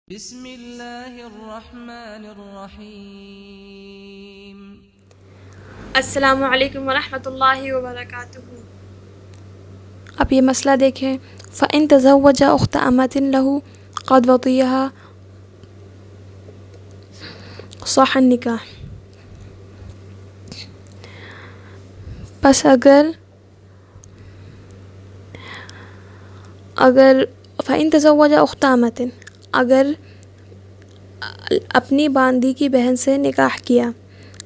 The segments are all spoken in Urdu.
بسم اللہ الرحمن الرحیم۔ السلام علیکم ورحمۃ اللہ وبرکاتہ۔ اب یہ مسئلہ دیکھیں، فَإِن تَزَوَّجَ أُخْتَ أَمَةٍ لَهُ قَدْ وَطِيَّهَا صح النکاح۔ بس اگر فَإِن تَزَوَّجَ أُخْتَ أَمَةٍ، اگر اپنی باندھی کی بہن سے نکاح کیا،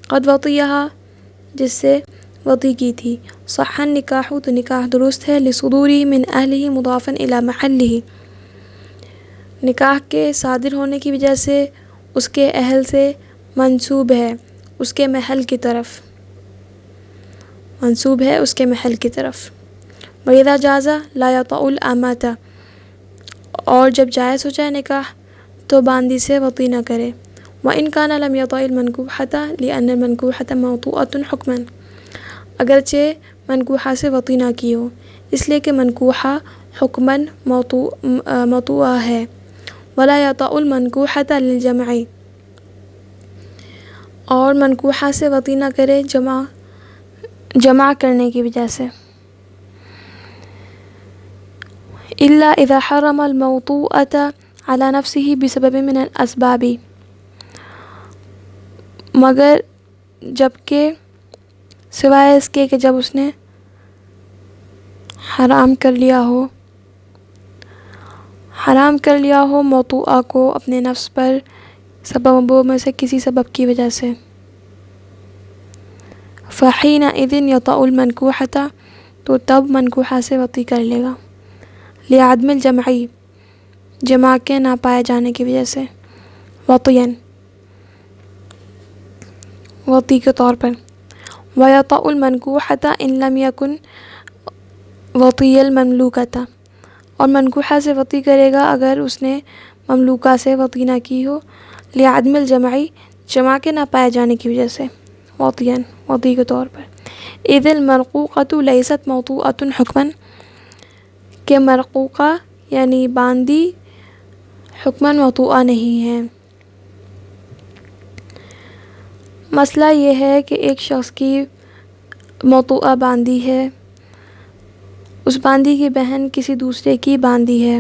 قد وطیہا، جس سے وطی کی تھی، صح النکاح، تو نکاح درست ہے، لصدوری من اہلہ مضافا الی محلہ، نکاح کے صادر ہونے کی وجہ سے اس کے اہل سے منسوب ہے، اس کے محل کی طرف منسوب ہے، اس کے محل کی طرف۔ وَإِذَا جَازَ لَا يَطَأُ الْأَمَةَ، اور جب جائز ہو جائے نکاح تو باندی سے وطی نہ کرے۔ وَإِنْ كَانَ لَمْ يَطَئِ الْمَنْكُوحَةَ لِأَنَّ الْمَنْكُوحَةَ مَوْطُوءَةٌ حُكْمًا، اگرچہ منکوحہ سے وطی نہ کی ہو، اس لیے کہ منکوحہ حکماً موطوعہ ہے۔ وَلَا يَطَأُ الْمَنْكُوحَةَ لِلْجَمْعِ، اور منکوحہ سے وطی نہ کرے جمع کرنے کی وجہ سے۔ إِلَّا إِذَا حَرَّمَ الْمَوْطُوءَةَ عَلَى نَفْسِهِ بِسَبَبٍ مِنَ الْأَسْبَابِ، مگر جب کہ سوائے اس کے کہ جب اس نے حرام کر لیا ہو موطوعہ کو اپنے نفس پر، سببوں میں سے کسی سبب کی وجہ سے۔ فَحِينَئِذٍ يَطَأُ الْمَنْكُوحَةَ، تو تب منکوحہ سے وطی کر لے گا، لِعَدْمِ الْجَمْعِ، جمع کے نہ پائے جانے کی وجہ سے، وطی کے طور پر۔ وَيَطَأُ الْمَنْكُوحَةَ إِنْ لَمْ يَكُنْ وَطِيَ الْمَمْلُوكَةَ، اور منکوحہ سے وطی کرے گا اگر اس نے مملوکہ سے وطی نہ کی ہو، لِعَدْمِ الْجَمْعِ، جمع کے نہ پائے جانے کی وجہ سے، وطی کے طور پر۔ إِذِ الْمَرْقُوقَةُ لَيْسَتْ مَوْطُوءَةٌ حُكْمًا، کہ مرقوقہ یعنی باندی حکماً موطوعہ نہیں ہے۔ مسئلہ یہ ہے کہ ایک شخص کی موطوعہ باندی ہے، اس باندی کی بہن کسی دوسرے کی باندی ہے،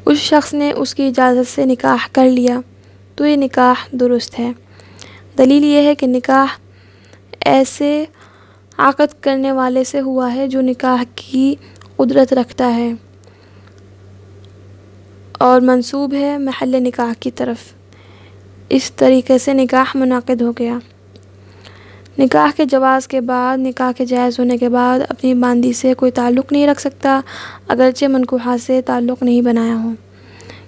اس شخص نے اس کی اجازت سے نکاح کر لیا تو یہ نکاح درست ہے۔ دلیل یہ ہے کہ نکاح ایسے عقد کرنے والے سے ہوا ہے جو نکاح کی قدرت رکھتا ہے اور منسوب ہے محل نکاح کی طرف، اس طریقے سے نکاح منعقد ہو گیا۔ نکاح کے جواز کے بعد، نکاح کے جائز ہونے کے بعد اپنی باندی سے کوئی تعلق نہیں رکھ سکتا اگرچہ منکوحہ سے تعلق نہیں بنایا ہو،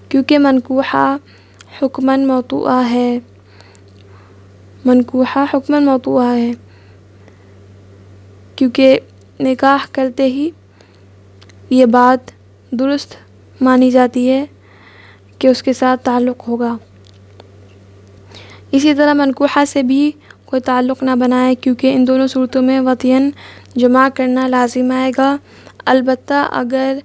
کیونکہ منکوحہ حکماً موطوعہ ہے، کیونکہ نکاح کرتے ہی یہ بات درست مانی جاتی ہے کہ اس کے ساتھ تعلق ہوگا۔ اسی طرح منکوحہ سے بھی کوئی تعلق نہ بنائے، کیونکہ ان دونوں صورتوں میں وطئاً جمع کرنا لازم آئے گا۔ البتہ اگر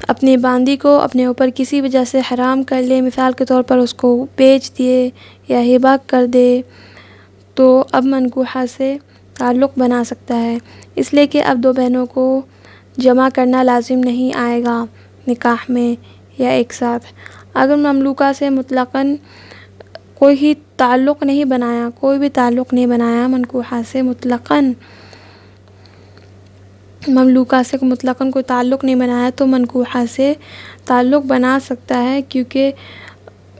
اپنی باندی کو اپنے اوپر کسی وجہ سے حرام کر لے، مثال کے طور پر اس کو بیچ دیے یا ہبہ کر دے، تو اب منکوحہ سے تعلق بنا سکتا ہے، اس لیے کہ اب دو بہنوں کو جمع کرنا لازم نہیں آئے گا نکاح میں یا ایک ساتھ۔ اگر مملوکہ سے مطلقاً کوئی بھی تعلق نہیں بنایا منکوحہ سے مملوکہ سے مطلقاً کوئی تعلق نہیں بنایا تو منکوحہ سے تعلق بنا سکتا ہے، کیونکہ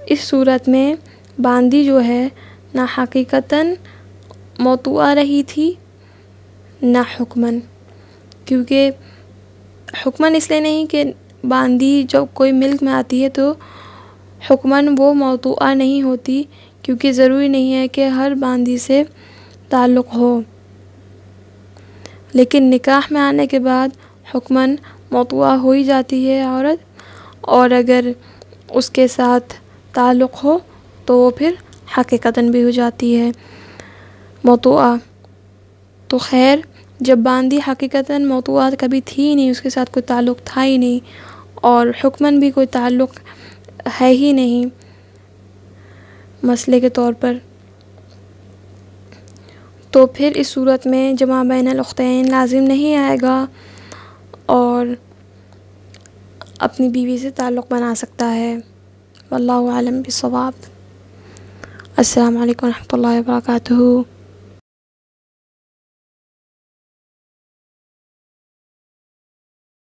اس صورت میں باندی جو ہے نہ حقیقتاً موطوعہ رہی تھی نہ حکماً، کیونکہ حکماً اس لیے نہیں کہ باندی جب کوئی ملک میں آتی ہے تو حکماً وہ موطوعہ نہیں ہوتی، کیونکہ ضروری نہیں ہے کہ ہر باندی سے تعلق ہو، لیکن نکاح میں آنے کے بعد حکماً موطوعہ ہو ہی جاتی ہے عورت، اور اگر اس کے ساتھ تعلق ہو تو وہ پھر حقیقتاً بھی ہو جاتی ہے موطوعہ۔ تو خیر، جب باندی حقیقتاً موطوعہ کبھی تھی ہی نہیں، اس کے ساتھ کوئی تعلق تھا ہی نہیں، اور حکماً بھی کوئی تعلق ہے ہی نہیں مسئلے کے طور پر، تو پھر اس صورت میں جمع بین الاختین لازم نہیں آئے گا اور اپنی بیوی سے تعلق بنا سکتا ہے۔ واللہ اعلم بالصواب۔ السلام علیکم ورحمۃ اللہ وبرکاتہ۔